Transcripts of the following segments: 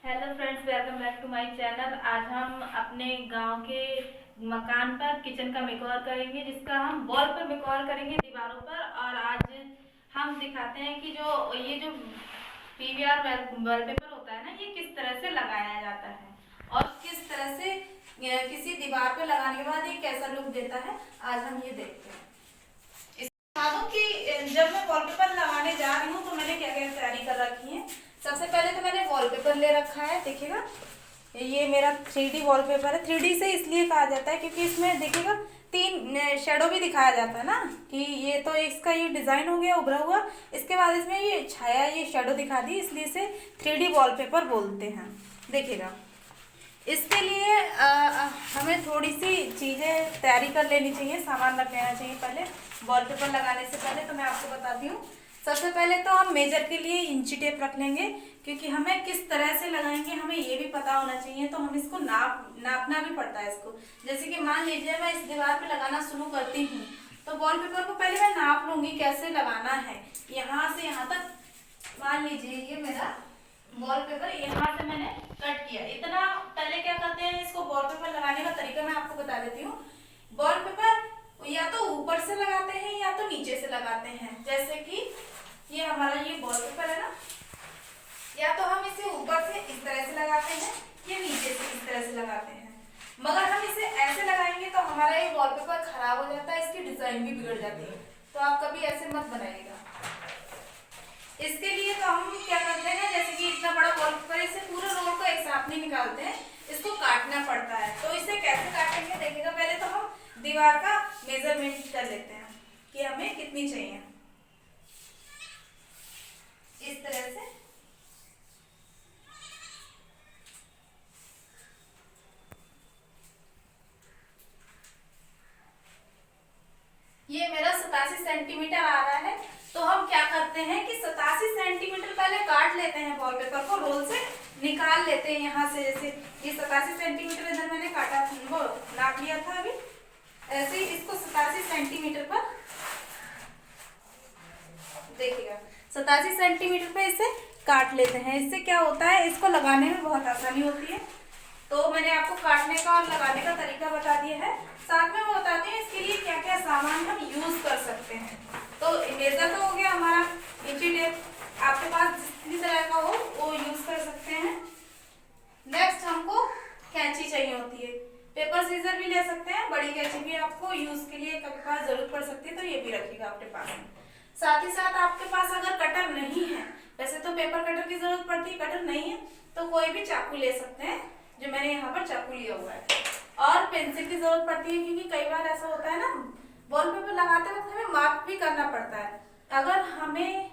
Hello friends, welcome back to my channel. आज हम अपने गांव के मकान पर किचन का मेकओवर करेंगे, जिसका हम वॉल पर मेकओवर करेंगे, दीवारों पर। और आज हम दिखाते हैं कि ये जो पीवीआर वॉलपेपर होता है ना, ये किस तरह से लगाया जाता है और किस तरह से किसी दीवार पे लगाने के बाद ये कैसा लुक देता है। आज हम ये देखते हैं। बता दूं कि जब मैं वॉलपेपर लगाने जा रही हूँ तो मैंने क्या क्या तैयारी कर रखी है। सबसे पहले तो मैंने वॉलपेपर ले रखा है, देखिएगा ये मेरा 3D वॉलपेपर है। 3D से इसलिए कहा जाता है क्योंकि इसमें देखिएगा 3 शेडो भी दिखाया जाता है ना, कि ये तो इसका ये डिजाइन हो गया उभरा हुआ, इसके बाद इसमें ये छाया ये शेडो दिखा दी, इसलिए इसे 3D वॉलपेपर बोलते हैं। देखिएगा इसके लिए हमें थोड़ी सी चीज़ें तैयारी कर लेनी चाहिए, सामान रख लेना चाहिए पहले वॉलपेपर लगाने से पहले। तो मैं आपको बताती हूँ। सबसे पहले तो हम मेजर के लिए इंची टेप रख लेंगे, क्योंकि हमें किस तरह से लगाएंगे हमें ये भी पता होना चाहिए। तो हम इसको नापना भी पड़ता है इसको। जैसे कि मान लीजिए मैं इस दीवार पे लगाना शुरू करती हूँ, तो वॉलपेपर को पहले मैं नाप लूंगी कैसे लगाना है। यहाँ से यहाँ तक मान लीजिए ये मेरा वॉलपेपर यहाँ से मैंने कट किया इतना। पहले क्या करते हैं, इसको वॉलपेपर लगाने का तरीका मैं आपको बता देती हूँ। वॉलपेपर या तो ऊपर से लगाते हैं या तो नीचे से लगाते हैं। जैसे कि ये हमारा ये वॉलपेपर है ना, या तो हम इसे ऊपर से इस तरह से लगाते हैं या नीचे से इस तरह से लगाते हैं। मगर हम इसे ऐसे लगाएंगे तो हमारा ये वॉलपेपर खराब हो जाता है, इसकी डिजाइन भी बिगड़ जाती है। तो आप कभी ऐसे मत बनाइएगा। इसके लिए तो हम क्या करते हैं, जैसे कि इतना बड़ा वॉलपेपर, इसे पूरे रोल को एक साथ नहीं निकालते हैं, इसको काटना पड़ता है। तो इसे कैसे काटेंगे देखिएगा। पहले तो हम दीवार का मेजरमेंट कर लेते हैं कि हमें कितनी चाहिए। इस तरह से ये मेरा 87 सेंटीमीटर आ रहा है। तो हम क्या करते हैं कि 87 सेंटीमीटर पहले काट लेते हैं, वॉलपेपर को रोल से निकाल लेते हैं यहाँ से। जैसे ये 87 सेंटीमीटर इधर मैंने काटा वो नाप लिया था अभी, ऐसे ही इसको 87 सेंटीमीटर पर देखिएगा 87 सेंटीमीटर पे इसे काट लेते हैं। इससे क्या होता है, इसको लगाने में बहुत आसानी होती है। तो मैंने आपको काटने का और लगाने का तरीका बता दिया है, साथ में वो बताते हैं इसके लिए क्या क्या सामान हम यूज कर सकते हैं। तो इरेजर तो हो गया हमारा, इंची टेप आपके पास जितनी तरह का हो वो यूज कर सकते हैं। नेक्स्ट हमको कैंची चाहिए होती है, पेपर सीजर भी ले सकते हैं, बड़ी कैंची भी आपको यूज के लिए कभी पास जरूरत पड़ सकती है, तो ये भी रखिएगा अपने पास में। साथ ही साथ आपके पास अगर कटर नहीं है, वैसे तो पेपर कटर की जरूरत पड़ती है, कटर नहीं है तो कोई भी चाकू ले सकते हैं, जो मैंने यहाँ पर चाकू लिया हुआ है। और पेंसिल की जरूरत पड़ती है, क्योंकि कई बार ऐसा होता है ना, वॉलपेपर लगाते वक्त हमें मार्क भी करना पड़ता है। अगर हमें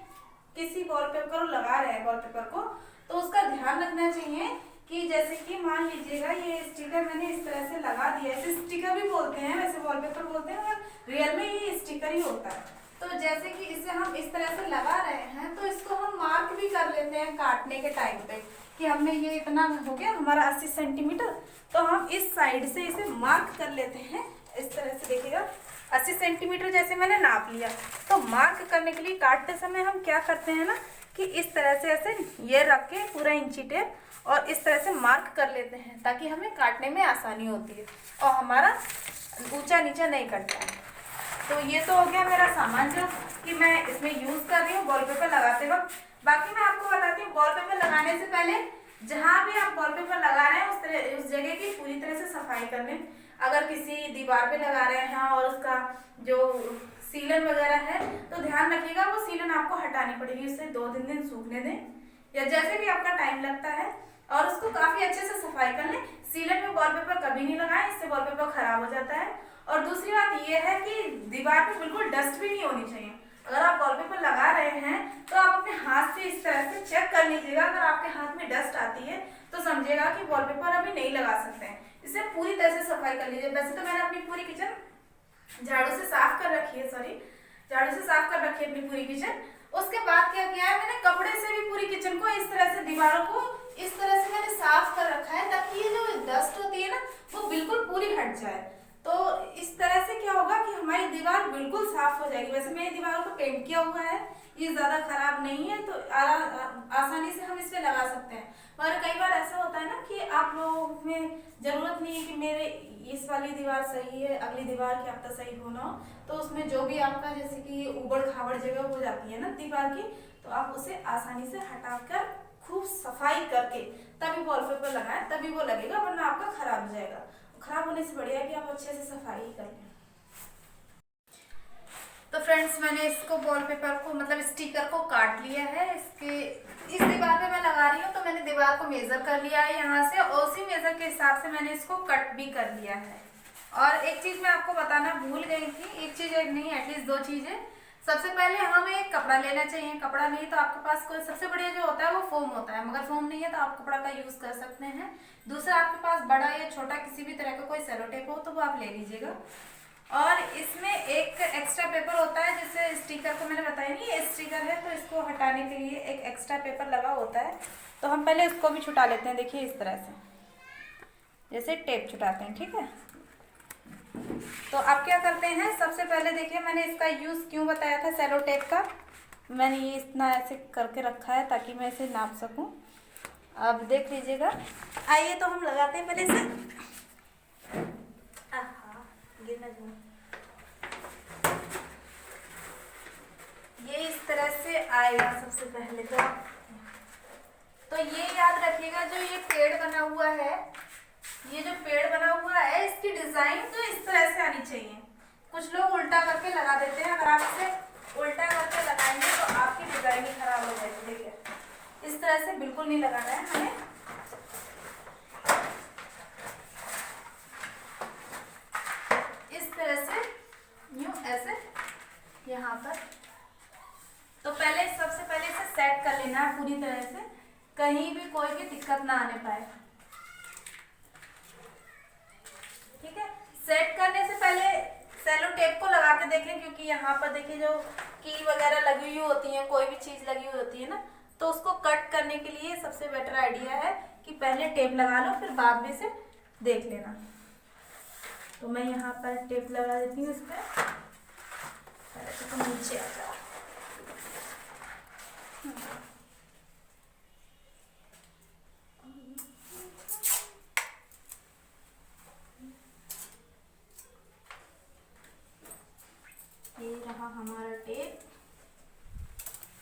किसी वॉलपेपर को लगा रहे हैं वॉलपेपर को, तो उसका ध्यान रखना चाहिए कि जैसे कि मान लीजिएगा ये स्टिकर मैंने इस तरह से लगा दिया, इसे स्टिकर भी बोलते हैं, वैसे वॉलपेपर बोलते हैं, और रियल में ये स्टिकर ही होता है। तो जैसे कि इसे हम इस तरह से लगा रहे हैं, तो इसको हम मार्क भी कर लेते हैं काटने के टाइम पे, कि हमने ये इतना हो गया हमारा 80 सेंटीमीटर, तो हम इस साइड से इसे मार्क कर लेते हैं। इस तरह से देखिएगा 80 सेंटीमीटर जैसे मैंने नाप लिया। तो मार्क करने के लिए काटते समय हम क्या करते हैं ना, कि इस तरह से ऐसे ये रख के पूरा इंची टेप और इस तरह से मार्क कर लेते हैं, ताकि हमें काटने में आसानी होती है और हमारा ऊंचा नीचा नहीं कटता है। तो ये तो हो गया मेरा सामान जो कि मैं इसमें यूज कर रही हूँ वॉलपेपर लगाते वक्त। बाकी मैं आपको बताती हूँ, वॉलपेपर लगाने से पहले जहाँ भी आप वॉलपेपर लगा रहे हैं उस जगह की पूरी तरह से सफाई कर लें। अगर किसी दीवार पे लगा रहे हैं और उसका जो सीलन वगैरह है, तो ध्यान रखिएगा वो सीलन आपको हटानी पड़ेगी, उसे 2-3 दिन सूखने दें, या जैसे भी आपका टाइम लगता है, और उसको काफी अच्छे से सफाई कर लें। सीलन में वॉलपेपर कभी नहीं लगाएं, इससे वॉलपेपर खराब हो जाता है। और दूसरी बात यह है कि दीवार पे बिल्कुल डस्ट भी नहीं होनी चाहिए। अगर आप वॉलपेपर लगा रहे हैं तो आप अपने हाथ से इस तरह से चेक कर लीजिएगा, अगर आपके हाथ में डस्ट आती है तो समझिएगा कि वॉलपेपर अभी नहीं लगा सकते हैं। इसे पूरी तरह से सफाई कर लीजिए। वैसे तो मैंने अपनी पूरी किचन झाड़ू से साफ कर रखी है, झाड़ू से साफ कर रखी है अपनी पूरी किचन। उसके बाद क्या किया है, मैंने कपड़े से भी पूरी किचन को इस तरह से, दीवारों को इस तरह से मैंने साफ कर रखा है, ताकि ये जो डस्ट होती है ना वो बिल्कुल पूरी हट जाए। तो इस तरह से क्या होगा कि हमारी दीवार बिल्कुल साफ हो जाएगी। वैसे मेरी दीवारों को पेंट किया हुआ है, ये ज्यादा खराब नहीं है, तो आसानी से हम इस पे लगा सकते हैं। और कई बार ऐसा होता है ना कि आप लोगों में जरूरत नहीं है कि मेरे इस वाली दीवार सही है, अगली दीवार क्या पता सही होना हो, तो उसमें जो भी आपका जैसे कि उबड़ खाबड़ जगह हो जाती है ना दीवार की, तो आप उसे आसानी से हटाकर खूब सफाई करके तभी वॉलपेपर लगाएं, तभी वो लगेगा, वरना आपका खराब हो जाएगा। खराब होने से बढ़िया है कि आप अच्छे से सफाई ही कर लें। तो फ्रेंड्स, मैंने इसको वॉलपेपर को मतलब स्टिकर को काट लिया है। इसके इस दीवार पे मैं लगा रही हूँ, तो मैंने दीवार को मेजर कर लिया है यहाँ से, और उसी मेजर के हिसाब से मैंने इसको कट भी कर लिया है। और एक चीज मैं आपको बताना भूल गई थी, एक चीज एक नहीं एटलीस्ट दो चीजें। सबसे पहले हमें एक कपड़ा लेना चाहिए, कपड़ा नहीं तो आपके पास कोई सबसे बढ़िया जो होता है वो फोम होता है, मगर फोम नहीं है तो आप कपड़ा का यूज कर सकते हैं। दूसरा, आपके पास बड़ा या छोटा किसी भी तरह का कोई सेलो टेप हो तो वो आप ले लीजिएगा। और इसमें एक एक्स्ट्रा पेपर होता है, जैसे स्टिकर को मैंने बताया नहीं, ये स्टिकर है तो इसको हटाने के लिए एक एक्स्ट्रा पेपर लगा होता है, तो हम पहले इसको भी छुटा लेते हैं। देखिए इस तरह से जैसे टेप छुटाते हैं, ठीक है। तो आप क्या करते हैं, सबसे पहले देखिए मैंने इसका यूज़ क्यों बताया था सेलो टेप का। मैंने ये इतना ऐसे करके रखा है ताकि मैं इसे नाप सकूं। अब देख लीजिएगा, आइए तो हम लगाते हैं पहले से। गिरना जाए, ये इस तरह से आएगा सबसे पहले तो ये याद रखिएगा, जो ये पेड़ बना हुआ है, ये जो पेड़ बना हुआ है इसकी डिजाइन तो इस तरह से आनी चाहिए। कुछ लोग उल्टा करके लगा देते हैं, अगर आप इसे उल्टा करके लगाएंगे तो आपकी डिजाइन ही खराब हो जाएगी। देखिए इस तरह से बिल्कुल नहीं लगाना है हमें। इस तरह से यूं ऐसे यहाँ पर, तो पहले सबसे पहले इसे सेट कर लेना है पूरी तरह से, कहीं भी कोई भी दिक्कत ना आने पाए, ठीक है। सेट करने से पहले सेलो टेप को लगा के देखें, क्योंकि यहाँ पर देखिए जो कील वगैरह लगी हुई होती है, कोई भी चीज लगी हुई होती है ना, तो उसको कट करने के लिए सबसे बेटर आइडिया है कि पहले टेप लगा लो, फिर बाद में से देख लेना। तो मैं यहाँ पर टेप लगा देती हूँ इस पर, तो नीचे आ जाओ। ये रहा हमारा टेप,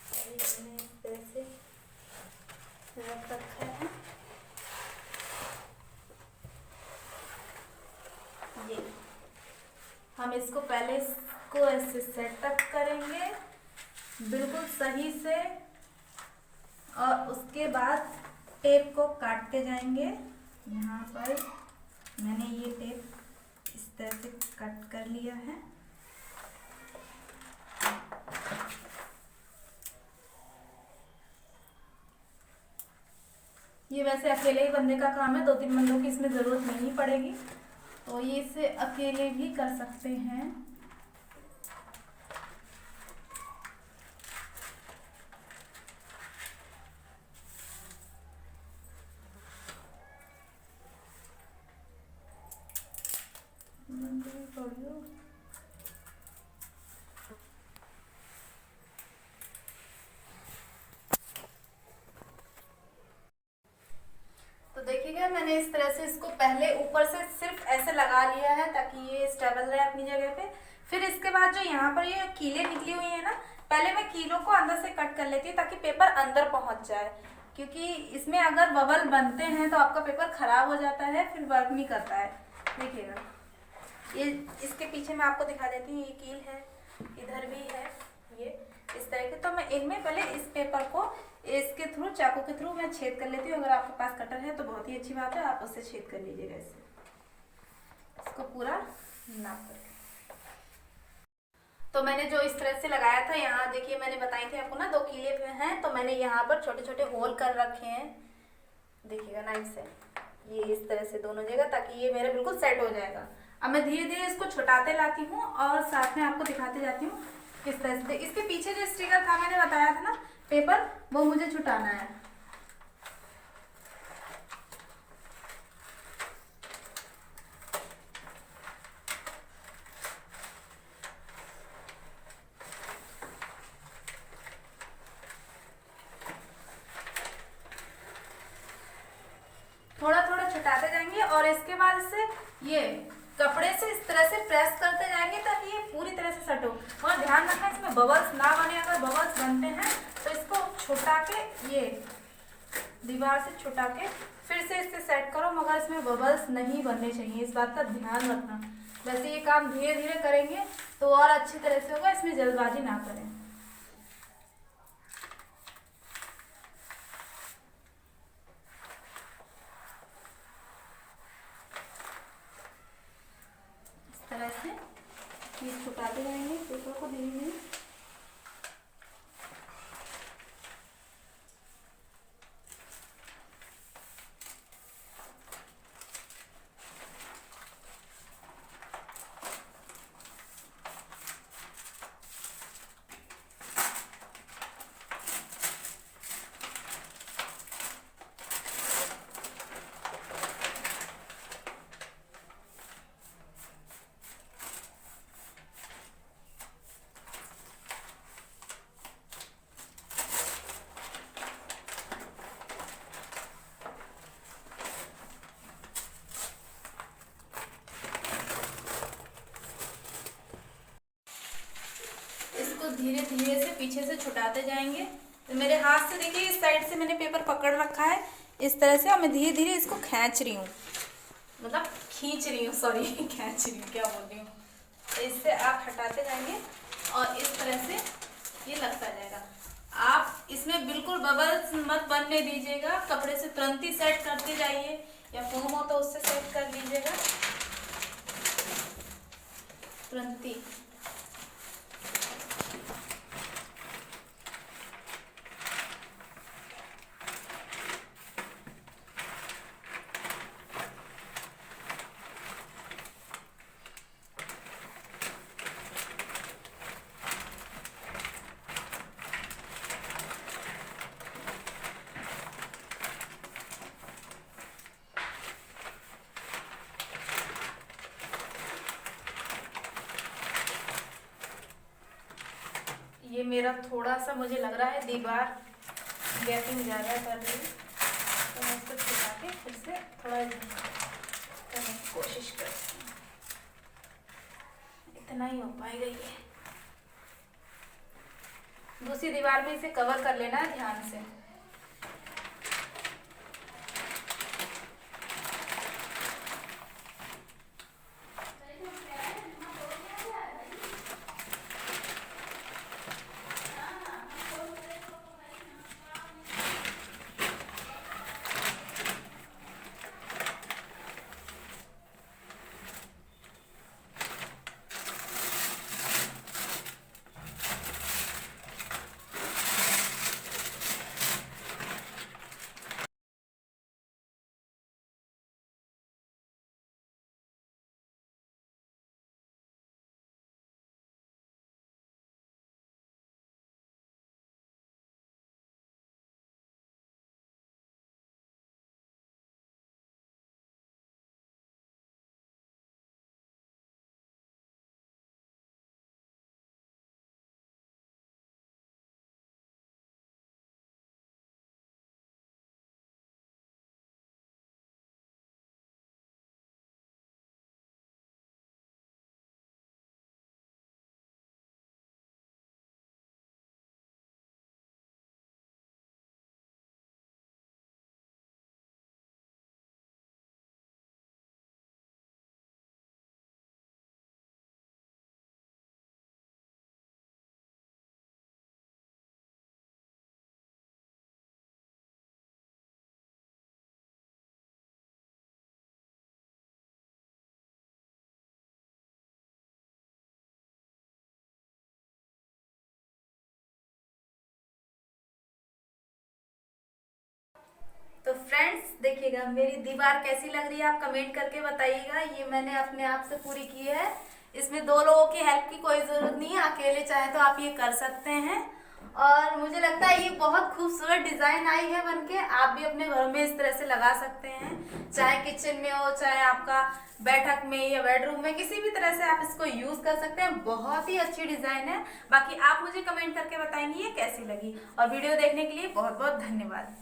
मैंने इस तरह से रख रखा है। ये हम इसको पहले इसको ऐसे सेटअप करेंगे बिल्कुल सही से, और उसके बाद टेप को काटते जाएंगे। यहाँ पर मैंने ये टेप इस तरह से कट कर लिया है। ये वैसे अकेले ही बंदे का काम है, 2-3 बंदों की इसमें ज़रूरत नहीं पड़ेगी, तो ये इसे अकेले भी कर सकते हैं। तो देखिएगा मैंने इस तरह से इसको पहले ऊपर से सिर्फ ऐसे लगा लिया है ताकि ये स्टेबल रहे अपनी जगह पे। फिर इसके बाद जो यहाँ पर ये कीलें निकली हुई है ना, पहले मैं कीलों को अंदर से कट कर लेती हूँ ताकि पेपर अंदर पहुँच जाए, क्योंकि इसमें अगर बबल बनते हैं तो आपका पेपर खराब हो जाता है, फिर वर्क नहीं करता है। देखिएगा ये इसके पीछे मैं आपको दिखा देती हूँ, ये कील है, इधर भी है, ये इस तरह के। तो मैं इनमें पहले इस पेपर को इसके थ्रू, चाकू के थ्रू मैं छेद कर लेती हूँ। अगर आपके पास कटर है तो बहुत ही अच्छी बात है, आप उससे छेद कर लीजिएगा इसको पूरा नाप करके। तो मैंने जो इस तरह से लगाया था, यहाँ देखिए मैंने बताई थी आपको ना 2 कीले हैं, तो मैंने यहाँ पर छोटे छोटे होल कर रखे हैं, देखिएगा नाइफ से, ये इस तरह से दोनों जगह, ताकि ये मेरा बिल्कुल सेट हो जाएगा। अब मैं धीरे धीरे इसको छुटाते लाती हूँ और साथ में आपको दिखाते जाती हूँ किस तरह से। इसके पीछे जो स्टिकर था मैंने बताया था ना पेपर, वो मुझे छुटाना है। तरह छुटाते जाएंगे और इसके बाद इसे ये कपड़े से इस तरह से प्रेस करते जाएंगे ताकि ये पूरी तरह से सटो। और ध्यान रखना इसमें बबल्स ना बने, अगर बबल्स बनते हैं तो इसको छुटा के ये दीवार से छुटा के फिर से इससे सेट करो, मगर इसमें बबल्स नहीं बनने चाहिए, इस बात का ध्यान रखना। वैसे ये काम धीरे धीरे करेंगे तो और अच्छी तरह से होगा, इसमें जल्दबाजी ना करें। इस तरह से ये छुटाते जाएंगे पेपर को धीरे धीरे। धीरे धीरे से पीछे से छुटाते जाएंगे। तो मेरे हाथ से देखिए इस साइड से मैंने पेपर पकड़ रखा है इस तरह से, और मैं धीरे धीरे इसको खींच रही हूँ, मतलब खींच रही हूँ, सॉरी खींच रही हूँ, क्या बोल रही हूँ। तो इससे आप हटाते जाएंगे और इस तरह से ये लगता जाएगा। आप इसमें बिल्कुल बबल्स मत बनने दीजिएगा, कपड़े से तुरंत ही सेट करते जाइए, या फोम हो तो उससे सेट कर लीजिएगा तुरंत ही। ये मेरा थोड़ा सा मुझे लग रहा है दीवार गैपिंग ज़्यादा कर रही है, तो मैं इसको छुपा के फिर से थोड़ा करने की कोशिश करती हूँ। इतना ही हो पाएगा ये। दूसरी दीवार में इसे कवर कर लेना है ध्यान से। तो फ्रेंड्स देखिएगा मेरी दीवार कैसी लग रही है, आप कमेंट करके बताइएगा। ये मैंने अपने आप से पूरी की है, इसमें 2 लोगों की हेल्प की कोई ज़रूरत नहीं है, अकेले चाहे तो आप ये कर सकते हैं। और मुझे लगता है ये बहुत खूबसूरत डिज़ाइन आई है बनके। आप भी अपने घर में इस तरह से लगा सकते हैं, चाहे किचन में हो, चाहे आपका बैठक में या बेडरूम में, किसी भी तरह से आप इसको यूज़ कर सकते हैं। बहुत ही अच्छी डिज़ाइन है। बाकी आप मुझे कमेंट करके बताएंगे ये कैसी लगी। और वीडियो देखने के लिए बहुत बहुत धन्यवाद।